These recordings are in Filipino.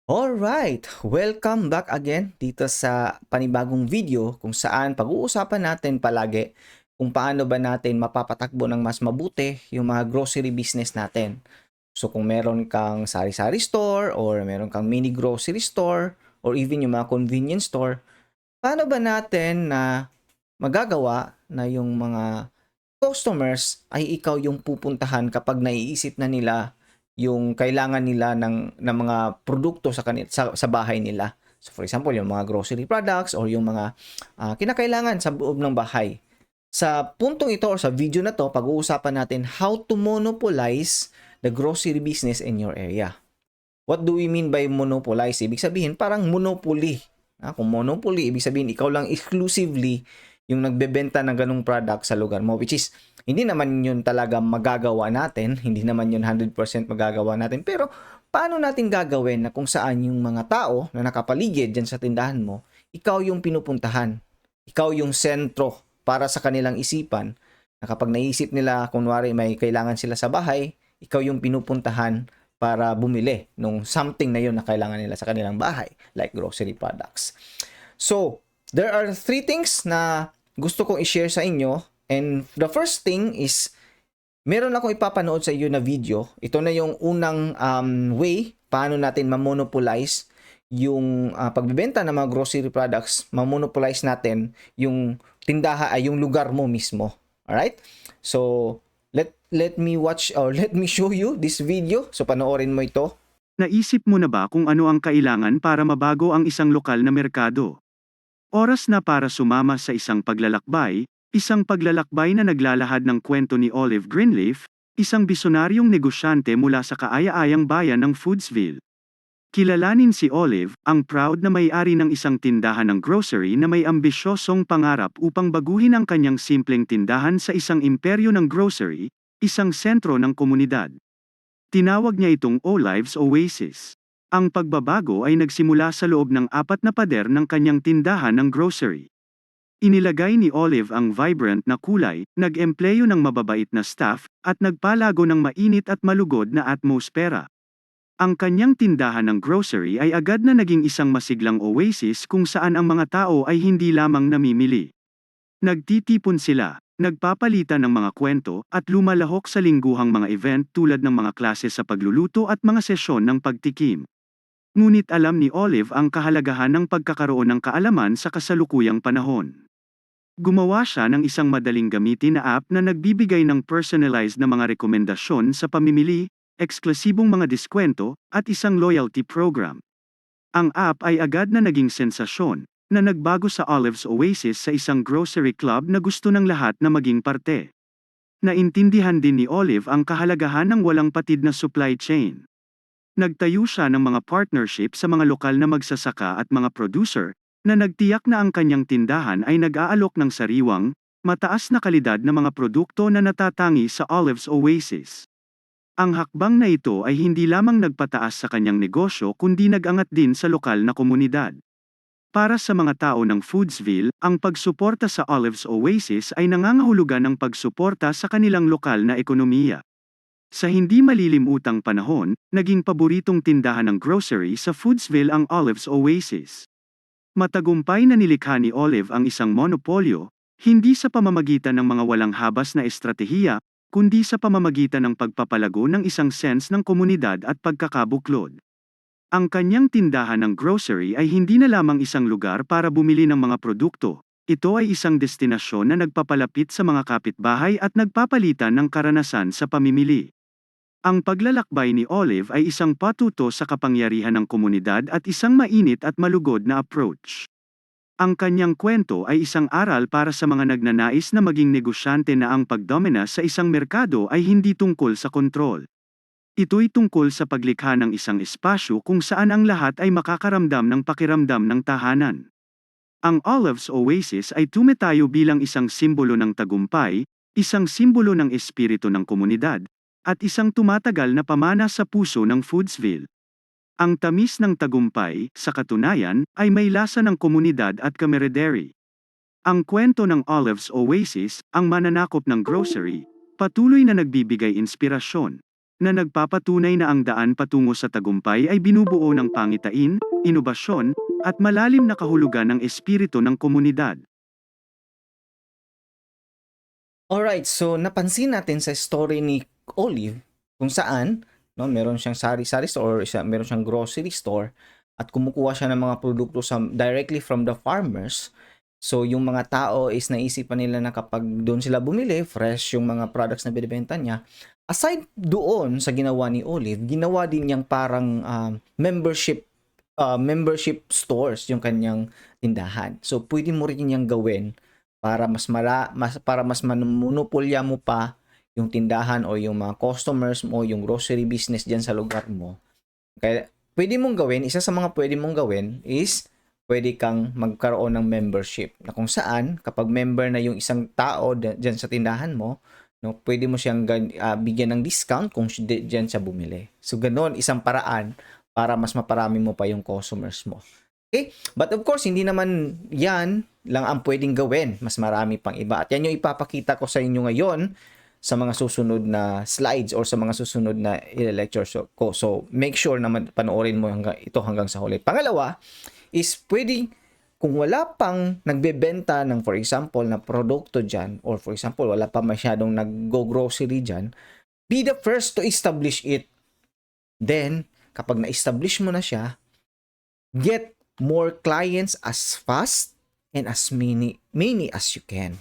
Alright, welcome back again dito sa panibagong video kung saan pag-uusapan natin palagi kung paano ba natin mapapatakbo ng mas mabuti yung mga grocery business natin. So kung meron kang sari-sari store or meron kang mini grocery store or even yung mga convenience store, paano ba natin na magagawa na yung mga customers ay ikaw yung pupuntahan kapag naiisip na nila yung kailangan nila ng mga produkto sa bahay nila. So for example, yung mga grocery products or yung mga kinakailangan sa loob ng bahay. Sa puntong ito or sa video na to, pag-uusapan natin how to monopolize the grocery business in your area. What do we mean by monopolize? Ibig sabihin, parang monopoly. Kung monopoly, ibig sabihin, ikaw lang exclusively yung nagbebenta ng ganung product sa lugar mo. Which is, hindi naman yun talaga magagawa natin. Hindi naman yun 100% magagawa natin. Pero, paano natin gagawin na kung saan yung mga tao na nakapaligid dyan sa tindahan mo, ikaw yung pinupuntahan. Ikaw yung sentro para sa kanilang isipan. Na kapag naisip nila, kunwari may kailangan sila sa bahay, ikaw yung pinupuntahan para bumili nung something na yun na kailangan nila sa kanilang bahay, like grocery products. So, there are three things na gusto kong i-share sa inyo. And the first thing is, meron akong ipapanood sa iyo na video. Ito na yung unang way paano natin ma-monopolize yung pagbebenta ng mga grocery products, ma-monopolize natin yung tindaha ay yung lugar mo mismo. Alright? So, let me watch or let me show you this video. So, panoorin mo ito. Naisip mo na ba kung ano ang kailangan para mabago ang isang lokal na merkado? Oras na para sumama sa isang paglalakbay na naglalahad ng kwento ni Olive Greenleaf, isang bisonaryong negosyante mula sa kaaya-ayang bayan ng Foodsville. Kilalanin si Olive, ang proud na may-ari ng isang tindahan ng grocery na may ambisyosong pangarap upang baguhin ang kanyang simpleng tindahan sa isang imperyo ng grocery, isang sentro ng komunidad. Tinawag niya itong Olive's Oasis. Ang pagbabago ay nagsimula sa loob ng 4 na pader ng kanyang tindahan ng grocery. Inilagay ni Olive ang vibrant na kulay, nag-empleyo ng mababait na staff, at nagpalago ng mainit at malugod na atmosfera. Ang kanyang tindahan ng grocery ay agad na naging isang masiglang oasis kung saan ang mga tao ay hindi lamang namimili. Nagtitipon sila, nagpapalitan ng mga kwento, at lumalahok sa lingguhang mga event tulad ng mga klase sa pagluluto at mga sesyon ng pagtikim. Ngunit alam ni Olive ang kahalagahan ng pagkakaroon ng kaalaman sa kasalukuyang panahon. Gumawa siya ng isang madaling gamitin na app na nagbibigay ng personalized na mga rekomendasyon sa pamimili, eksklusibong mga diskwento, at isang loyalty program. Ang app ay agad na naging sensasyon, na nagbago sa Olive's Oasis sa isang grocery club na gusto ng lahat na maging parte. Naintindihan din ni Olive ang kahalagahan ng walang patid na supply chain. Nagtayo siya ng mga partnership sa mga lokal na magsasaka at mga producer, na nagtiyak na ang kanyang tindahan ay nag-aalok ng sariwang, mataas na kalidad na mga produkto na natatangi sa Olive's Oasis. Ang hakbang na ito ay hindi lamang nagpataas sa kanyang negosyo kundi nag-angat din sa lokal na komunidad. Para sa mga tao ng Foodsville, ang pagsuporta sa Olive's Oasis ay nangangahulugan ng pagsuporta sa kanilang lokal na ekonomiya. Sa hindi malilimutang panahon, naging paboritong tindahan ng grocery sa Foodsville ang Olive's Oasis. Matagumpay na nilikha ni Olive ang isang monopolyo, hindi sa pamamagitan ng mga walang habas na estratehiya, kundi sa pamamagitan ng pagpapalago ng isang sense ng komunidad at pagkakabuklod. Ang kanyang tindahan ng grocery ay hindi na lamang isang lugar para bumili ng mga produkto, ito ay isang destinasyon na nagpapalapit sa mga kapitbahay at nagpapalitan ng karanasan sa pamimili. Ang paglalakbay ni Olive ay isang patuto sa kapangyarihan ng komunidad at isang mainit at malugod na approach. Ang kanyang kwento ay isang aral para sa mga nagnanais na maging negosyante na ang pagdomina sa isang merkado ay hindi tungkol sa kontrol. Ito'y tungkol sa paglikha ng isang espasyo kung saan ang lahat ay makakaramdam ng pakiramdam ng tahanan. Ang Olive's Oasis ay tumetayo bilang isang simbolo ng tagumpay, isang simbolo ng espiritu ng komunidad, at isang tumatagal na pamana sa puso ng Foodsville. Ang tamis ng tagumpay, sa katunayan, ay may lasa ng komunidad at camaraderie. Ang kwento ng Olive's Oasis, ang mananakop ng grocery, patuloy na nagbibigay inspirasyon. na nagpapatunay na ang daan patungo sa tagumpay ay binubuo ng pangitain, inobasyon, at malalim na kahulugan ng espiritu ng komunidad. Alright, so napansin natin sa story ni Olive kung saan no, meron siyang sari-sari store or meron siyang grocery store at kumukuha siya ng mga produkto directly from the farmers. So yung mga tao is naisipan nila na kapag doon sila bumili, fresh yung mga products na binibenta niya. Aside doon sa ginawa ni Olive, ginawa din niyang parang membership stores yung kanyang tindahan. So pwede mo rin niyang gawin para para mas monopolya mo pa yung tindahan o yung mga customers mo, yung grocery business diyan sa lugar mo. Kaya pwede mong gawin, isa sa mga pwede mong gawin is pwede kang magkaroon ng membership na kung saan kapag member na yung isang tao diyan sa tindahan mo, no, pwede mo siyang bigyan ng discount kung diyan siya bumili. So ganoon, isang paraan para mas maparami mo pa yung customers mo. Okay? But of course, hindi naman yan lang ang pwedeng gawin. Mas marami pang iba. At yan yung ipapakita ko sa inyo ngayon sa mga susunod na slides or sa mga susunod na lecture ko. So, make sure na panoorin mo ito hanggang sa huli. Pangalawa is pwedeng kung wala pang nagbebenta ng for example na produkto dyan or for example wala pa masyadong nag-go-grocery dyan, be the first to establish it. Then, kapag na-establish mo na siya, get more clients as fast and as many as you can.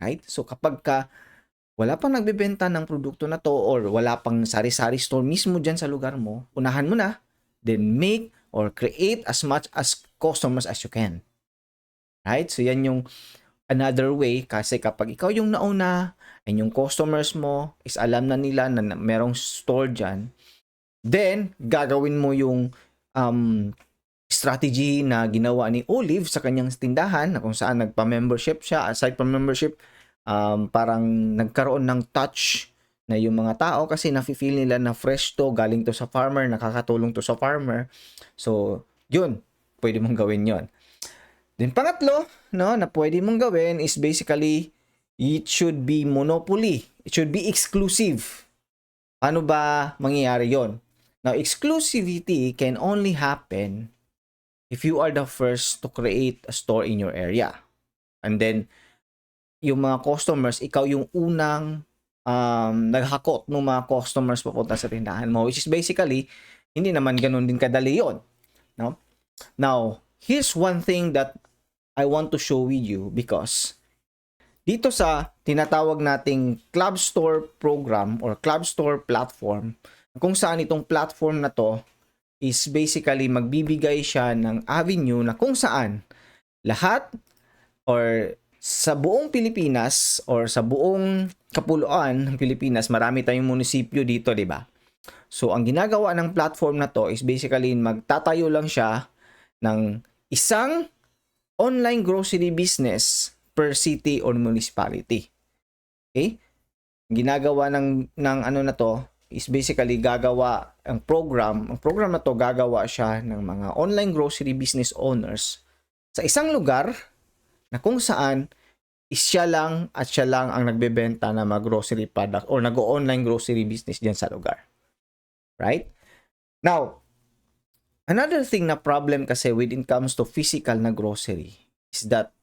Right? So kapag wala pang nagbebenta ng produkto na to or wala pang sari-sari store mismo dyan sa lugar mo, unahan mo na, then make or create as much as customers as you can. Right? So yan yung another way kasi kapag ikaw yung nauna and yung customers mo is alam na nila na merong store dyan, then gagawin mo yung strategy na ginawa ni Olive sa kanyang tindahan na kung saan nagpa-membership siya. Aside from membership, parang nagkaroon ng touch na yung mga tao kasi nafe-feel nila na fresh to, galing to sa farmer, nakakatulong to sa farmer. So, yun, pwede mong gawin yon. Then pangatlo, no, na pwede mong gawin is basically it should be monopoly. It should be exclusive. Ano ba mangyayari yon? Now, exclusivity can only happen if you are the first to create a store in your area. And then, yung mga customers, ikaw yung unang naghakot ng mga customers papunta sa tindahan mo. Which is basically, hindi naman ganun din kadali yun. No? Now, here's one thing that I want to show with you because dito sa tinatawag nating Club Store program or Club Store platform, kung saan itong platform na to is basically magbibigay siya ng avenue na kung saan lahat or sa buong Pilipinas or sa buong kapuluan ng Pilipinas, marami tayong munisipyo dito, di ba? So, ang ginagawa ng platform na to is basically magtatayo lang siya ng isang online grocery business per city or municipality. Okay? Ginagawa ng ano na to is basically gagawa ang program na to gagawa siya ng mga online grocery business owners sa isang lugar na kung saan is siya lang ang nagbebenta ng mga grocery product or nag-online grocery business diyan sa lugar. Right? Now, another thing na problem kasi when it comes to physical na grocery is that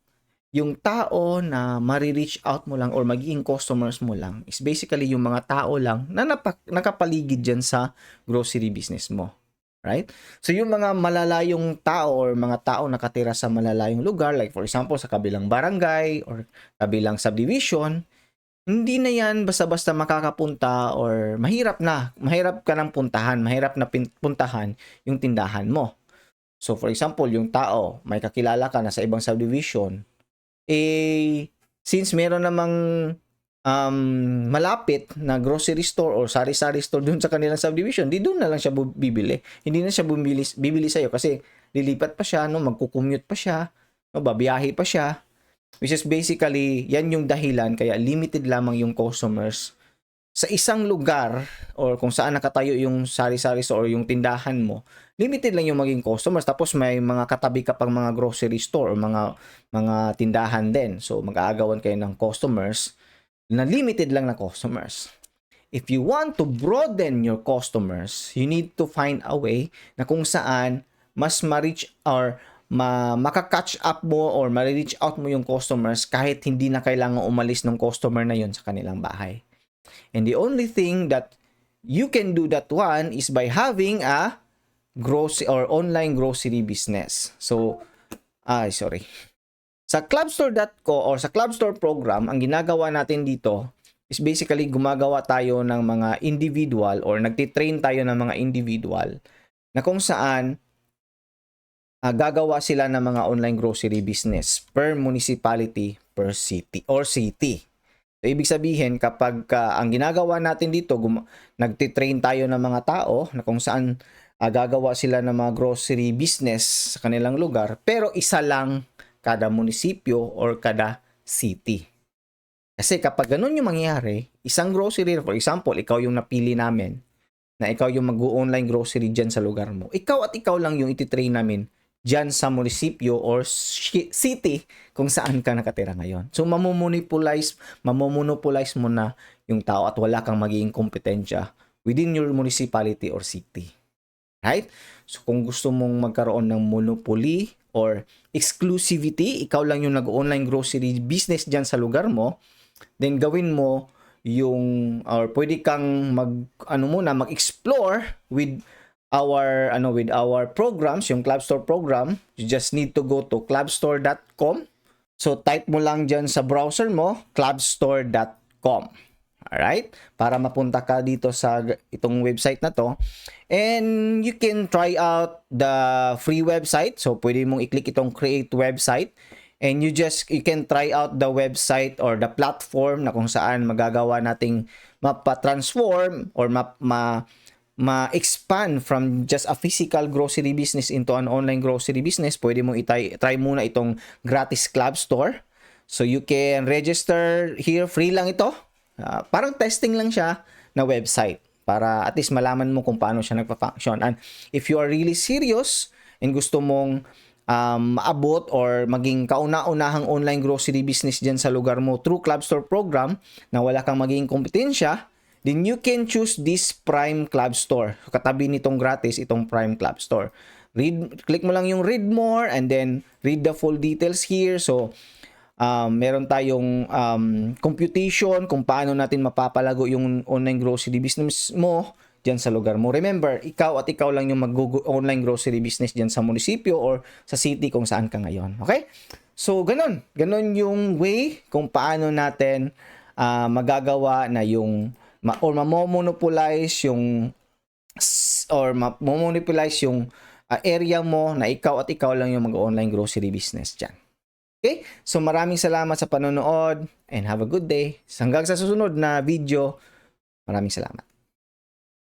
yung tao na mari-reach out mo lang or magiging customers mo lang is basically yung mga tao lang na nakapaligid dyan sa grocery business mo. Right? So yung mga malalayong tao or mga tao nakatira sa malalayong lugar, like for example sa kabilang barangay or kabilang subdivision, hindi na yan basta-basta makakapunta or mahirap ka nang puntahan, mahirap na puntahan yung tindahan mo. So for example, yung tao, may kakilala ka na sa ibang subdivision, since meron namang malapit na grocery store or sari-sari store dun sa kanilang subdivision, di doon na lang siya bibili. Hindi na siya bibili sa'yo kasi lilipat pa siya, no? Magkukommute pa siya, no? Babiyahe pa siya. Which is basically, yan yung dahilan kaya limited lamang yung customers sa isang lugar or kung saan nakatayo yung sari-sari store or yung tindahan mo, limited lang yung maging customers. Tapos may mga katabi ka pang mga grocery store or mga tindahan din. So mag-aagawan kayo ng customers na limited lang na customers. if you want to broaden your customers, you need to find a way na kung saan mas ma-reach or maka-catch up mo or ma-reach out mo yung customers kahit hindi na kailangan umalis ng customer na yun sa kanilang bahay. And the only thing that you can do that one is by having a grocery or online grocery business. So, sa clubstore.co or sa clubstore program, ang ginagawa natin dito is basically gumagawa tayo ng mga individual or nagtitrain tayo ng mga individual na kung saan gagawa sila ng mga online grocery business per municipality, per city or city. So, ibig sabihin kapag ang ginagawa natin dito, nagtitrain tayo ng mga tao na kung saan gagawa sila ng mga grocery business sa kanilang lugar, pero isa lang kada munisipyo or kada city. Kasi kapag ganun yung mangyayari, isang grocery, for example, ikaw yung napili namin, na ikaw yung mag-online grocery dyan sa lugar mo, ikaw at ikaw lang yung ititrain namin dyan sa munisipyo or city kung saan ka nakatira ngayon. So, mamomonopolize mo na yung tao at wala kang magiging kompetensya within your municipality or city. Right? So, kung gusto mong magkaroon ng monopoly or exclusivity, ikaw lang yung nag-online grocery business dyan sa lugar mo, then gawin mo yung, or pwede kang mag-explore with our programs, yung Clubstore program. You just need to go to clubstore.com. So, type mo lang dyan sa browser mo, clubstore.com. Alright? Para mapunta ka dito sa itong website na to. And you can try out the free website. So, pwede mong i-click itong create website. And you can try out the website or the platform na kung saan magagawa nating mapa-transform or ma-expand from just a physical grocery business into an online grocery business. Pwede mong try muna itong gratis club store. So, you can register here. Free lang ito. Parang testing lang siya na website para at least malaman mo kung paano siya nagpa-function. And if you are really serious and gusto mong maabot or maging kauna-unahang online grocery business dyan sa lugar mo through Clubstore program na wala kang magiging kompetensya, then you can choose this Prime Club Store. So, katabi nitong gratis, itong Prime Club Store. Click mo lang yung read more and then read the full details here. So, meron tayong computation kung paano natin mapapalago yung online grocery business mo dyan sa lugar mo. Remember, ikaw at ikaw lang yung mag-online grocery business dyan sa munisipyo or sa city kung saan ka ngayon. Okay? So, ganun. Ganun yung way kung paano natin magagawa na yung or mamomonopolize yung area mo na ikaw at ikaw lang yung mag-online grocery business dyan. Okay? So, maraming salamat sa panonood and have a good day. Hanggang sa susunod na video, maraming salamat.